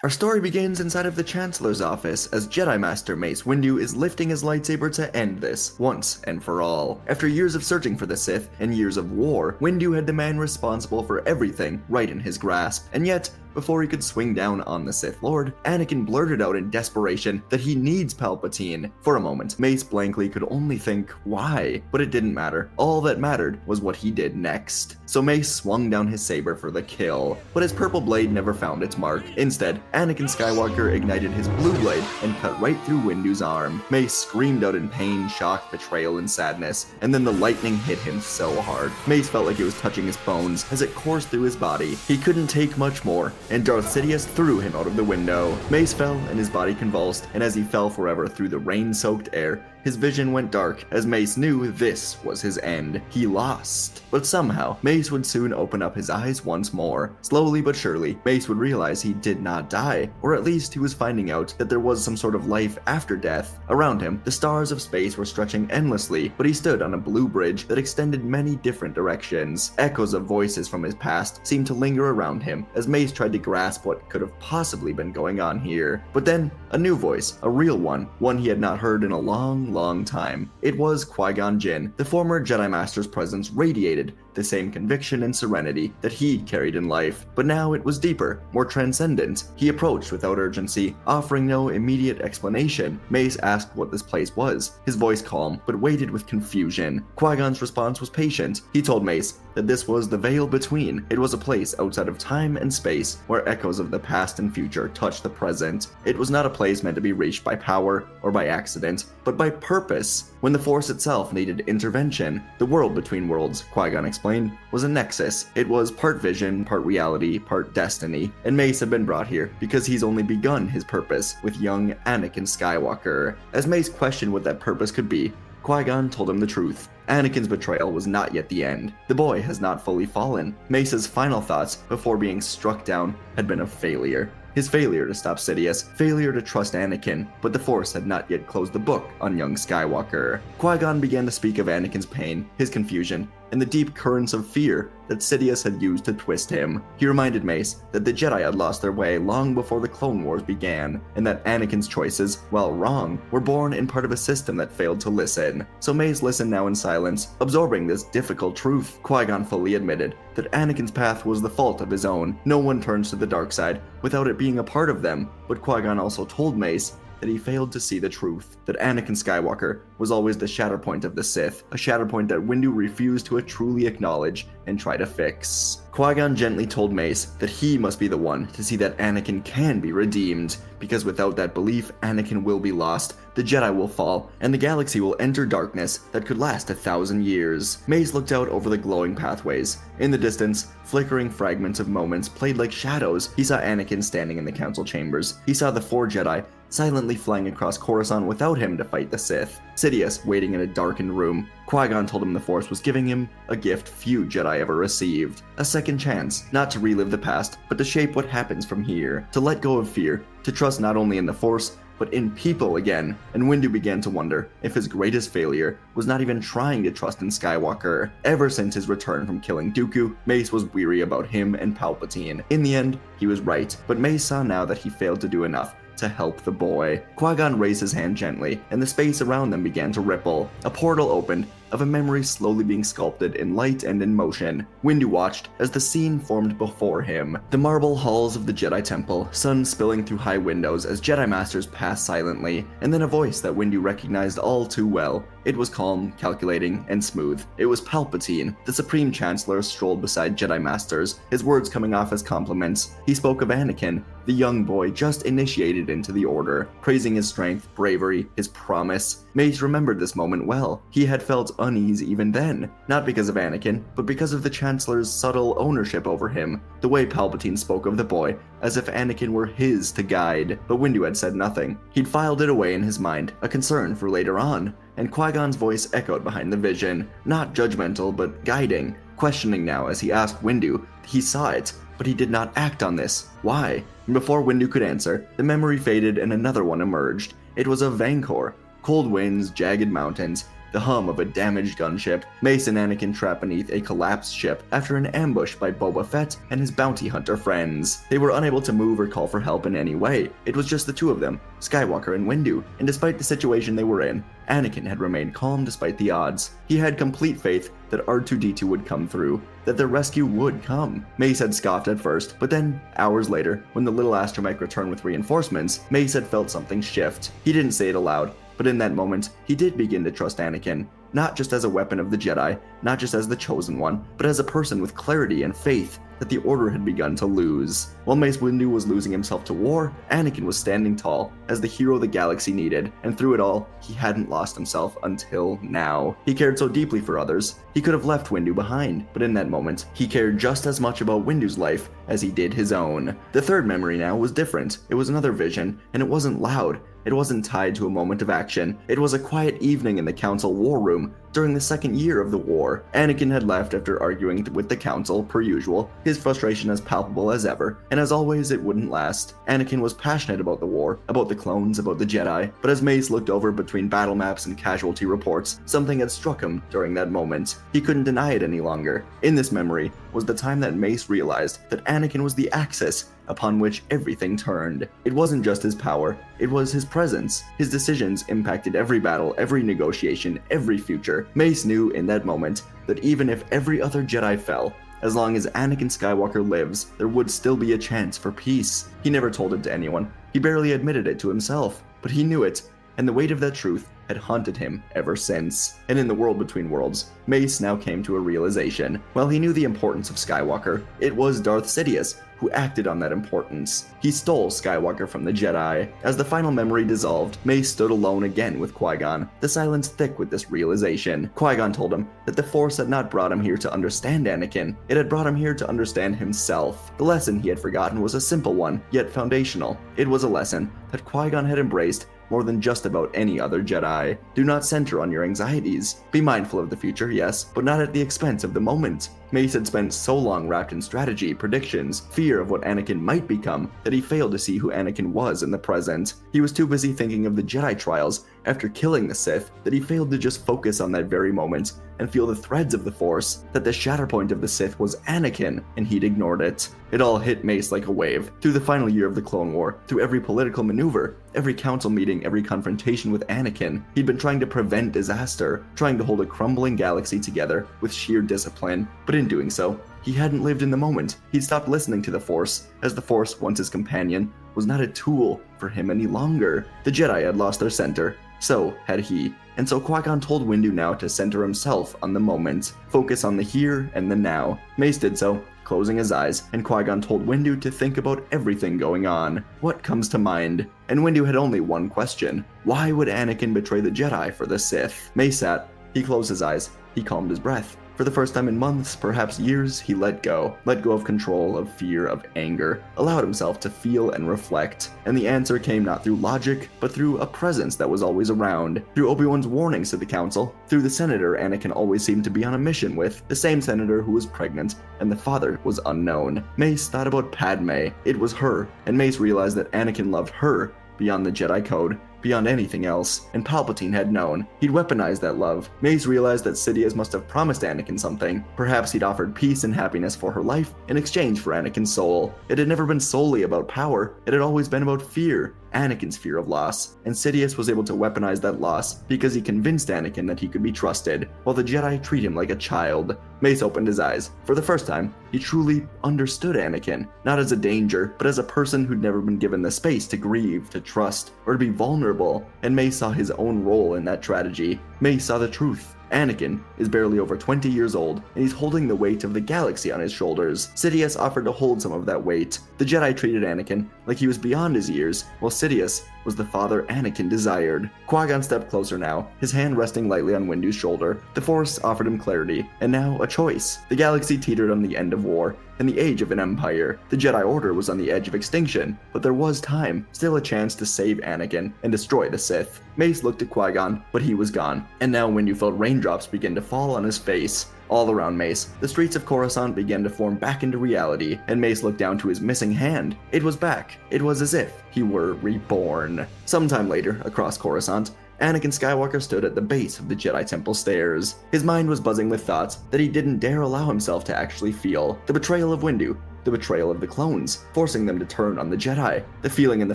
Our story begins inside of the Chancellor's office as Jedi Master Mace Windu is lifting his lightsaber to end this, once and for all. After years of searching for the Sith and years of war, Windu had the man responsible for everything right in his grasp, and yet, before he could swing down on the Sith Lord, Anakin blurted out in desperation that he needs Palpatine. For a moment, Mace blankly could only think, why? But it didn't matter. All that mattered was what he did next. So Mace swung down his saber for the kill, but his purple blade never found its mark. Instead, Anakin Skywalker ignited his blue blade and cut right through Windu's arm. Mace screamed out in pain, shock, betrayal, and sadness, and then the lightning hit him so hard. Mace felt like it was touching his bones as it coursed through his body. He couldn't take much more, and Darth Sidious threw him out of the window. Mace fell and his body convulsed, and as he fell forever through the rain-soaked air, his vision went dark as Mace knew this was his end. He lost. But somehow, Mace would soon open up his eyes once more. Slowly but surely, Mace would realize he did not die, or at least he was finding out that there was some sort of life after death. Around him, the stars of space were stretching endlessly, but he stood on a blue bridge that extended many different directions. Echoes of voices from his past seemed to linger around him as Mace tried to grasp what could have possibly been going on here. But then, a new voice, a real one he had not heard in a long time. It was Qui-Gon Jinn. The former Jedi Master's presence radiated the same conviction and serenity that he'd carried in life, but now it was deeper, more transcendent. He approached without urgency, offering no immediate explanation. Mace asked what this place was, his voice calm, but weighted with confusion. Qui-Gon's response was patient. He told Mace that this was the Veil Between. It was a place outside of time and space, where echoes of the past and future touched the present. It was not a place meant to be reached by power or by accident, but by purpose. When the Force itself needed intervention, the world between worlds, Qui-Gon explained, was a nexus. It was part vision, part reality, part destiny, and Mace had been brought here because he's only begun his purpose with young Anakin Skywalker. As Mace questioned what that purpose could be, Qui-Gon told him the truth. Anakin's betrayal was not yet the end. The boy has not fully fallen. Mace's final thoughts before being struck down had been of failure. His failure to stop Sidious, failure to trust Anakin, but the Force had not yet closed the book on young Skywalker. Qui-Gon began to speak of Anakin's pain, his confusion, and the deep currents of fear that Sidious had used to twist him. He reminded Mace that the Jedi had lost their way long before the Clone Wars began, and that Anakin's choices, while wrong, were born in part of a system that failed to listen. So Mace listened now in silence, absorbing this difficult truth. Qui-Gon fully admitted that Anakin's path was the fault of his own. No one turns to the dark side without it being a part of them, but Qui-Gon also told Mace that he failed to see the truth, that Anakin Skywalker was always the shatterpoint of the Sith, a shatterpoint that Windu refused to truly acknowledge and try to fix. Qui-Gon gently told Mace that he must be the one to see that Anakin can be redeemed, because without that belief, Anakin will be lost, the Jedi will fall, and the galaxy will enter darkness that could last 1,000 years. Mace looked out over the glowing pathways. In the distance, flickering fragments of moments played like shadows. He saw Anakin standing in the council chambers. He saw the 4 Jedi silently flying across Coruscant without him to fight the Sith. Sidious waiting in a darkened room. Qui-Gon told him the Force was giving him a gift few Jedi ever received. A second chance, not to relive the past, but to shape what happens from here. To let go of fear, to trust not only in the Force, but in people again. And Windu began to wonder if his greatest failure was not even trying to trust in Skywalker. Ever since his return from killing Dooku, Mace was weary about him and Palpatine. In the end, he was right, but Mace saw now that he failed to do enough to help the boy. Qui-Gon raised his hand gently, and the space around them began to ripple. A portal opened, of a memory slowly being sculpted in light and in motion. Windu watched as the scene formed before him. The marble halls of the Jedi Temple, sun spilling through high windows as Jedi Masters passed silently, and then a voice that Windu recognized all too well. It was calm, calculating, and smooth. It was Palpatine. The Supreme Chancellor strolled beside Jedi Masters, his words coming off as compliments. He spoke of Anakin, the young boy just initiated into the Order, praising his strength, bravery, his promise. Mace remembered this moment well. He had felt unease even then, not because of Anakin, but because of the Chancellor's subtle ownership over him, the way Palpatine spoke of the boy, as if Anakin were his to guide. But Windu had said nothing. He'd filed it away in his mind, a concern for later on, and Qui-Gon's voice echoed behind the vision, not judgmental, but guiding, questioning now as he asked Windu. He saw it, but he did not act on this. Why? And before Windu could answer, the memory faded and another one emerged. It was of Vancor. Cold winds, jagged mountains, the hum of a damaged gunship. Mace and Anakin trapped beneath a collapsed ship after an ambush by Boba Fett and his bounty hunter friends. They were unable to move or call for help in any way. It was just the two of them, Skywalker and Windu, and despite the situation they were in, Anakin had remained calm despite the odds. He had complete faith that R2-D2 would come through, that their rescue would come. Mace had scoffed at first, but then, hours later, when the little astromech returned with reinforcements, Mace had felt something shift. He didn't say it aloud, but in that moment, he did begin to trust Anakin, not just as a weapon of the Jedi, not just as the chosen one, but as a person with clarity and faith that the Order had begun to lose. While Mace Windu was losing himself to war, Anakin was standing tall as the hero the galaxy needed, and through it all, he hadn't lost himself until now. He cared so deeply for others. He could have left Windu behind, but in that moment, he cared just as much about Windu's life as he did his own. The third memory now was different. It was another vision, and it wasn't loud. It wasn't tied to a moment of action. It was a quiet evening in the Council war room during the second year of the war. Anakin had left after arguing with the Council, per usual, his frustration as palpable as ever, and as always, it wouldn't last. Anakin was passionate about the war, about the clones, about the Jedi, but as Mace looked over between battle maps and casualty reports, something had struck him during that moment. He couldn't deny it any longer. In this memory was the time that Mace realized that Anakin was the axis upon which everything turned. It wasn't just his power, it was his presence. His decisions impacted every battle, every negotiation, every future. Mace knew in that moment that even if every other Jedi fell, as long as Anakin Skywalker lives, there would still be a chance for peace. He never told it to anyone. He barely admitted it to himself, but he knew it, and the weight of that truth had haunted him ever since. And in the world between worlds, Mace now came to a realization. While he knew the importance of Skywalker, it was Darth Sidious who acted on that importance. He stole Skywalker from the Jedi. As the final memory dissolved, Mace stood alone again with Qui-Gon, the silence thick with this realization. Qui-Gon told him that the Force had not brought him here to understand Anakin, it had brought him here to understand himself. The lesson he had forgotten was a simple one, yet foundational. It was a lesson that Qui-Gon had embraced more than just about any other Jedi. Do not center on your anxieties. Be mindful of the future, yes, but not at the expense of the moment. Mace had spent so long wrapped in strategy, predictions, fear of what Anakin might become, that he failed to see who Anakin was in the present. He was too busy thinking of the Jedi trials after killing the Sith that he failed to just focus on that very moment and feel the threads of the Force, that the shatterpoint of the Sith was Anakin, and he'd ignored it. It all hit Mace like a wave. Through the final year of the Clone War, through every political maneuver, every council meeting, every confrontation with Anakin, he'd been trying to prevent disaster, trying to hold a crumbling galaxy together with sheer discipline. But in doing so, he hadn't lived in the moment. He'd stopped listening to the Force, as the Force, once his companion, was not a tool for him any longer. The Jedi had lost their center. So had he. And so Qui-Gon told Windu now to center himself on the moment, focus on the here and the now. Mace did so, closing his eyes, and Qui-Gon told Windu to think about everything going on. What comes to mind? And Windu had only one question. Why would Anakin betray the Jedi for the Sith? Mace sat, he closed his eyes, he calmed his breath. For the first time in months, perhaps years, he let go of control, of fear, of anger, allowed himself to feel and reflect. And the answer came not through logic, but through a presence that was always around, through Obi-Wan's warnings to the Council, through the senator Anakin always seemed to be on a mission with, the same senator who was pregnant, and the father was unknown. Mace thought about Padme. It was her, and Mace realized that Anakin loved her beyond the Jedi Code, beyond anything else, and Palpatine had known. He'd weaponized that love. Mace realized that Sidious must have promised Anakin something. Perhaps he'd offered peace and happiness for her life in exchange for Anakin's soul. It had never been solely about power, it had always been about fear. Anakin's fear of loss, and Sidious was able to weaponize that loss because he convinced Anakin that he could be trusted, while the Jedi treat him like a child. Mace opened his eyes. For the first time, he truly understood Anakin, not as a danger, but as a person who'd never been given the space to grieve, to trust, or to be vulnerable, and Mace saw his own role in that tragedy. Mace saw the truth. Anakin is barely over 20 years old, and he's holding the weight of the galaxy on his shoulders. Sidious offered to hold some of that weight. The Jedi treated Anakin like he was beyond his years, while Sidious was the father Anakin desired. Qui-Gon stepped closer now, his hand resting lightly on Windu's shoulder. The Force offered him clarity, and now a choice. The galaxy teetered on the end of war, and the age of an empire. The Jedi Order was on the edge of extinction, but there was time, still a chance to save Anakin and destroy the Sith. Mace looked at Qui-Gon, but he was gone, and now Windu felt raindrops begin to fall on his face. All around Mace, the streets of Coruscant began to form back into reality, and Mace looked down to his missing hand. It was back. It was as if he were reborn. Sometime later, across Coruscant, Anakin Skywalker stood at the base of the Jedi Temple stairs. His mind was buzzing with thoughts that he didn't dare allow himself to actually feel. The betrayal of Windu, the betrayal of the clones, forcing them to turn on the Jedi, the feeling in the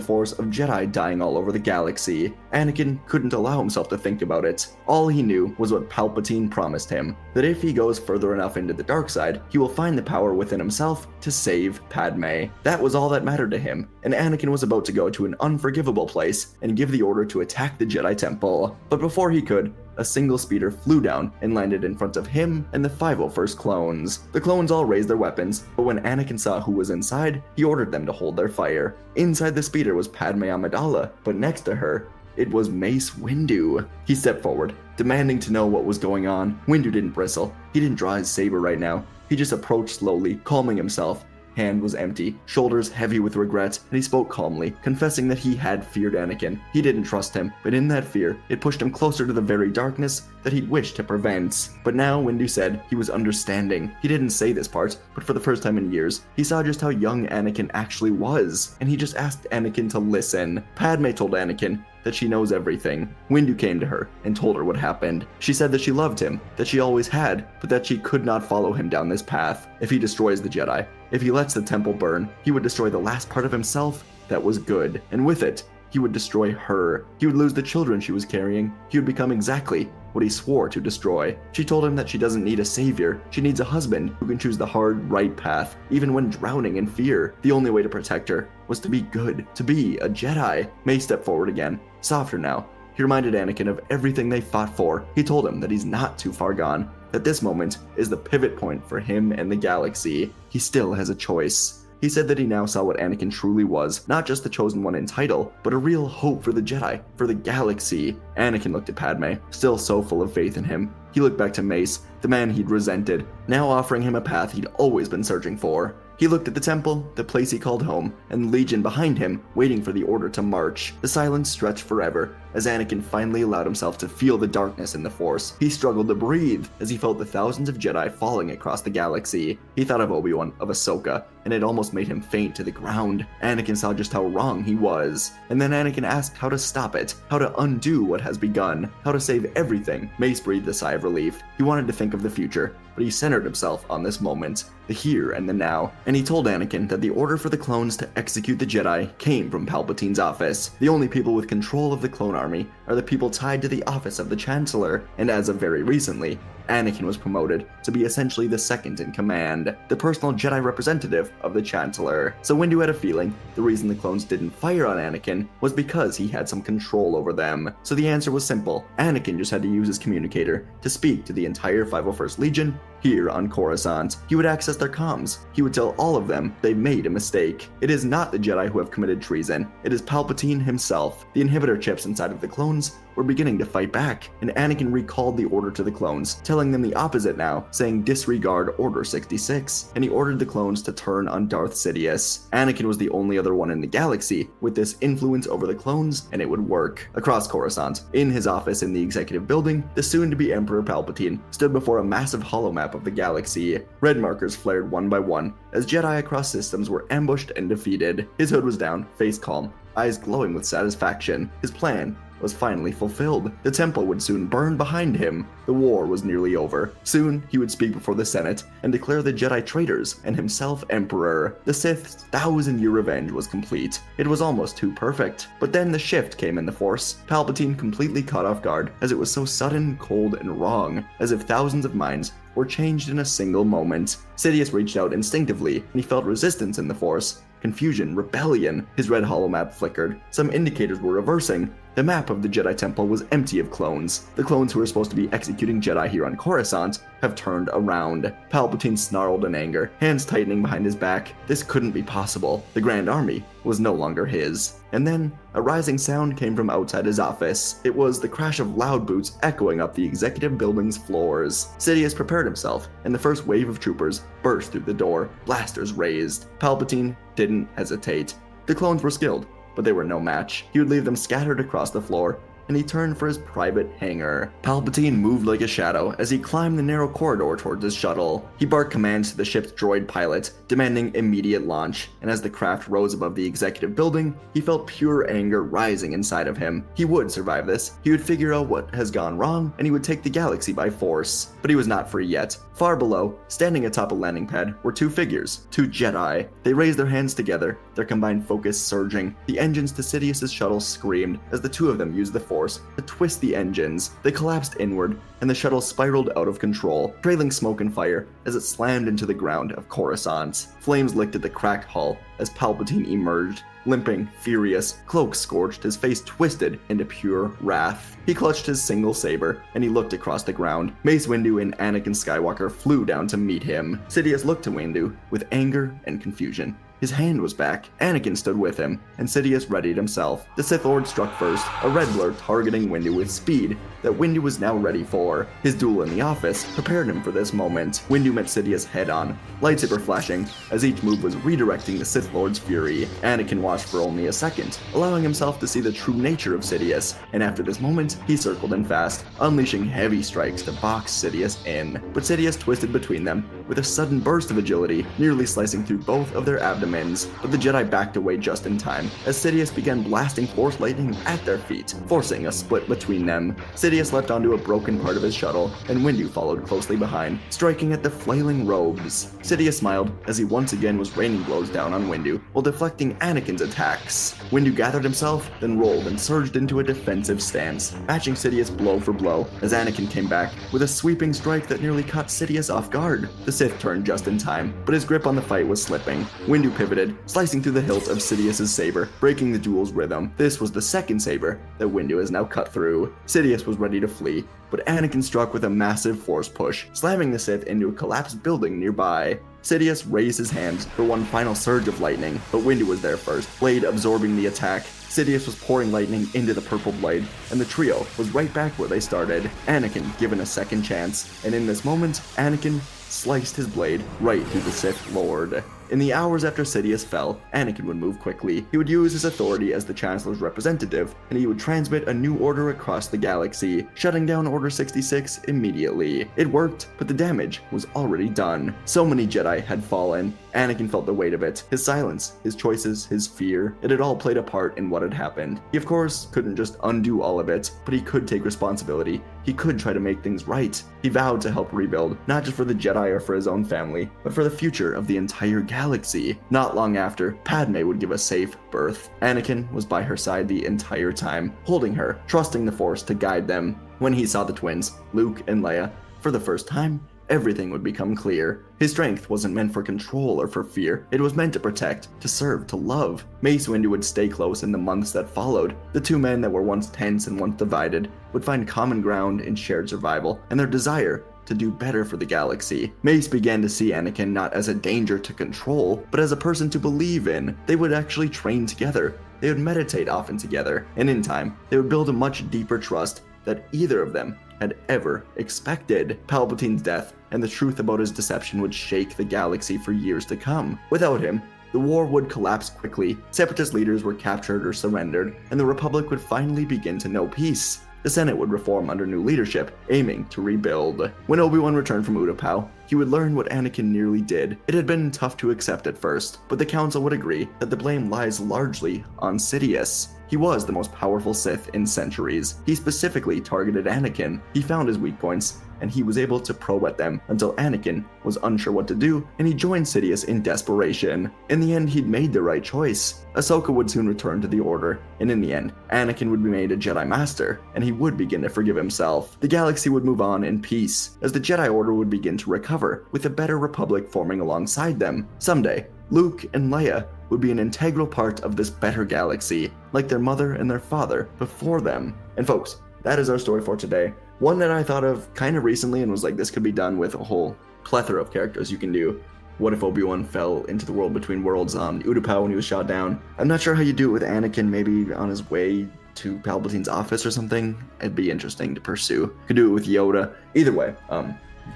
Force of Jedi dying all over the galaxy. Anakin couldn't allow himself to think about it. All he knew was what Palpatine promised him, that if he goes further enough into the dark side, he will find the power within himself to save Padme. That was all that mattered to him, and Anakin was about to go to an unforgivable place and give the order to attack the Jedi Temple. But before he could, a single speeder flew down and landed in front of him and the 501st clones. The clones all raised their weapons, but when Anakin saw who was inside, he ordered them to hold their fire. Inside the speeder was Padme Amidala, but next to her, it was Mace Windu. He stepped forward, demanding to know what was going on. Windu didn't bristle. He didn't draw his saber right now. He just approached slowly, calming himself. Hand was empty, shoulders heavy with regret, and he spoke calmly, confessing that he had feared Anakin. He didn't trust him, but in that fear, it pushed him closer to the very darkness that he'd wished to prevent. But now Windu said he was understanding. He didn't say this part, but for the first time in years, he saw just how young Anakin actually was, and he just asked Anakin to listen. Padme told Anakin that she knows everything. Windu came to her and told her what happened. She said that she loved him, that she always had, but that she could not follow him down this path. If he destroys the Jedi, if he lets the temple burn, he would destroy the last part of himself that was good, and with it, he would destroy her. He would lose the children she was carrying. He would become exactly what he swore to destroy. She told him that she doesn't need a savior. She needs a husband who can choose the hard, right path, even when drowning in fear. The only way to protect her was to be good, to be a Jedi. May stepped forward again, softer now. He reminded Anakin of everything they fought for. He told him that he's not too far gone, that this moment is the pivot point for him and the galaxy. He still has a choice. He said that he now saw what Anakin truly was, not just the chosen one in title, but a real hope for the Jedi, for the galaxy. Anakin looked at Padme, still so full of faith in him. He looked back to Mace, the man he'd resented, now offering him a path he'd always been searching for. He looked at the temple, the place he called home, and the Legion behind him, waiting for the order to march. The silence stretched forever, as Anakin finally allowed himself to feel the darkness in the Force. He struggled to breathe, as he felt the thousands of Jedi falling across the galaxy. He thought of Obi-Wan, of Ahsoka, and it almost made him faint to the ground. Anakin saw just how wrong he was. And then Anakin asked how to stop it, how to undo what has begun, how to save everything. Mace breathed a sigh of relief. He wanted to think of the future, but he centered himself on this moment, the here and the now, and he told Anakin that the order for the clones to execute the Jedi came from Palpatine's office. The only people with control of the clone army are the people tied to the office of the Chancellor, and as of very recently, Anakin was promoted to be essentially the second in command, the personal Jedi representative of the Chancellor. So Windu had a feeling the reason the clones didn't fire on Anakin was because he had some control over them. So the answer was simple. Anakin just had to use his communicator to speak to the entire 501st Legion here on Coruscant. He would access their comms. He would tell all of them they made a mistake. It is not the Jedi who have committed treason. It is Palpatine himself. The inhibitor chips inside of the clones were beginning to fight back, and Anakin recalled the order to the clones, telling them the opposite now, saying disregard Order 66, and he ordered the clones to turn on Darth Sidious. Anakin was the only other one in the galaxy with this influence over the clones, and it would work. Across Coruscant, in his office in the executive building, the soon-to-be Emperor Palpatine stood before a massive holomap of the galaxy. Red markers flared one by one, as Jedi across systems were ambushed and defeated. His hood was down, face calm, eyes glowing with satisfaction. His plan was finally fulfilled. The temple would soon burn behind him. The war was nearly over. Soon, he would speak before the Senate and declare the Jedi traitors and himself Emperor. The Sith's 1,000-year revenge was complete. It was almost too perfect. But then the shift came in the Force. Palpatine completely caught off guard, as it was so sudden, cold, and wrong, as if thousands of minds were changed in a single moment. Sidious reached out instinctively, and he felt resistance in the Force. Confusion, rebellion. His red holomap flickered. Some indicators were reversing. The map of the Jedi Temple was empty of clones. The clones who were supposed to be executing Jedi here on Coruscant have turned around. Palpatine snarled in anger, hands tightening behind his back. This couldn't be possible. The Grand Army was no longer his. And then, a rising sound came from outside his office. It was the crash of loud boots echoing up the executive building's floors. Sidious prepared himself, and the first wave of troopers burst through the door, blasters raised. Palpatine didn't hesitate. The clones were skilled, but they were no match. He would leave them scattered across the floor, and he turned for his private hangar. Palpatine moved like a shadow as he climbed the narrow corridor towards his shuttle. He barked commands to the ship's droid pilot, demanding immediate launch, and as the craft rose above the executive building, he felt pure anger rising inside of him. He would survive this. He would figure out what has gone wrong, and he would take the galaxy by force. But he was not free yet. Far below, standing atop a landing pad, were two figures, two Jedi. They raised their hands together, their combined focus surging. The engines to Sidious's shuttle screamed as the two of them used the Force to twist the engines. They collapsed inward, and the shuttle spiraled out of control, trailing smoke and fire as it slammed into the ground of Coruscant. Flames licked at the cracked hull as Palpatine emerged. Limping, furious, cloak scorched, his face twisted into pure wrath. He clutched his single saber, and he looked across the ground. Mace Windu and Anakin Skywalker flew down to meet him. Sidious looked to Windu with anger and confusion. His hand was back, Anakin stood with him, and Sidious readied himself. The Sith Lord struck first, a red blur targeting Windu with speed that Windu was now ready for. His duel in the office prepared him for this moment. Windu met Sidious head-on, lightsaber flashing, as each move was redirecting the Sith Lord's fury. Anakin watched for only a second, allowing himself to see the true nature of Sidious, and after this moment, he circled in fast, unleashing heavy strikes to box Sidious in. But Sidious twisted between them with a sudden burst of agility, nearly slicing through both of their abdomens. But the Jedi backed away just in time, as Sidious began blasting Force lightning at their feet, forcing a split between them. Sidious leapt onto a broken part of his shuttle, and Windu followed closely behind, striking at the flailing robes. Sidious smiled as he once again was raining blows down on Windu, while deflecting Anakin's attacks. Windu gathered himself, then rolled and surged into a defensive stance, matching Sidious blow for blow, as Anakin came back with a sweeping strike that nearly caught Sidious off guard. The Sith turned just in time, but his grip on the fight was slipping. Windu pivoted, slicing through the hilt of Sidious's saber, breaking the duel's rhythm. This was the second saber that Windu has now cut through. Sidious was ready to flee, but Anakin struck with a massive force push, slamming the Sith into a collapsed building nearby. Sidious raised his hands for one final surge of lightning, but Windu was there first, blade absorbing the attack. Sidious was pouring lightning into the purple blade, and the trio was right back where they started. Anakin given a second chance, and in this moment, Anakin sliced his blade right through the Sith Lord. In the hours after Sidious fell, Anakin would move quickly. He would use his authority as the Chancellor's representative, and he would transmit a new order across the galaxy, shutting down Order 66 immediately. It worked, but the damage was already done. So many Jedi had fallen. Anakin felt the weight of it. His silence, his choices, his fear, it had all played a part in what had happened. He of course couldn't just undo all of it, but he could take responsibility. He could try to make things right. He vowed to help rebuild, not just for the Jedi or for his own family, but for the future of the entire galaxy. Not long after, Padme would give a safe birth. Anakin was by her side the entire time, holding her, trusting the Force to guide them. When he saw the twins, Luke and Leia, for the first time, everything would become clear. His strength wasn't meant for control or for fear. It was meant to protect, to serve, to love. Mace Windu would stay close in the months that followed. The two men that were once tense and once divided would find common ground in shared survival and their desire to do better for the galaxy. Mace began to see Anakin not as a danger to control, but as a person to believe in. They would actually train together. They would meditate often together, and in time, they would build a much deeper trust that either of them had ever expected. Palpatine's death and the truth about his deception would shake the galaxy for years to come. Without him, the war would collapse quickly, separatist leaders were captured or surrendered, and the Republic would finally begin to know peace. The Senate would reform under new leadership, aiming to rebuild. When Obi-Wan returned from Utapau, he would learn what Anakin nearly did. It had been tough to accept at first, but the Council would agree that the blame lies largely on Sidious. He was the most powerful Sith in centuries. He specifically targeted Anakin. He found his weak points, and he was able to probe at them until Anakin was unsure what to do, and he joined Sidious in desperation. In the end, he'd made the right choice. Ahsoka would soon return to the Order, and in the end, Anakin would be made a Jedi Master, and he would begin to forgive himself. The galaxy would move on in peace, as the Jedi Order would begin to recover, with a better Republic forming alongside them. Someday, Luke and Leia would be an integral part of this better galaxy, like their mother and their father before them. And folks, that is our story for today. One that I thought of kind of recently and was like, this could be done with a whole plethora of characters you can do. What if Obi-Wan fell into the world between worlds on Utapau when he was shot down? I'm not sure how you do it with Anakin, maybe on his way to Palpatine's office or something. It'd be interesting to pursue. Could do it with Yoda. Either way,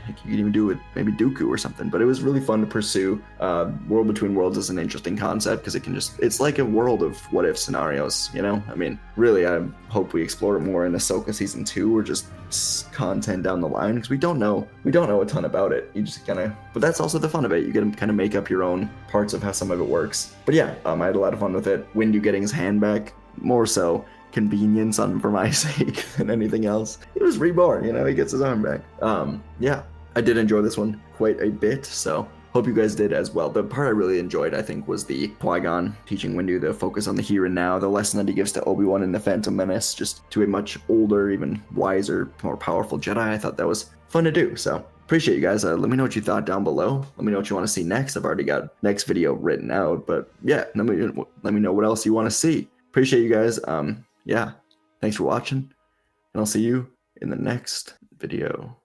Heck, you could even do it with maybe Dooku or something. But it was really fun to pursue. World Between Worlds is an interesting concept because it's like a world of what if scenarios, you know? I mean, really, I hope we explore it more in Ahsoka season 2 or just content down the line because we don't know a ton about it. You just kind of, but that's also the fun of it. You get to kind of make up your own parts of how some of it works. But yeah, I had a lot of fun with it. Windu getting his hand back, more so convenience for my sake than anything else. He was reborn, you know, he gets his arm back. Yeah, I did enjoy this one quite a bit, so hope you guys did as well. The part I really enjoyed, I think, was the Qui-Gon teaching Windu to focus on the here and now, the lesson that he gives to Obi-Wan in The Phantom Menace, just to a much older, even wiser, more powerful Jedi. I thought that was fun to do, so appreciate you guys. Let me know what you thought down below. Let me know what you want to see next. I've already got next video written out, but yeah, let me know what else you want to see. Appreciate you guys. Yeah, thanks for watching, and I'll see you in the next video.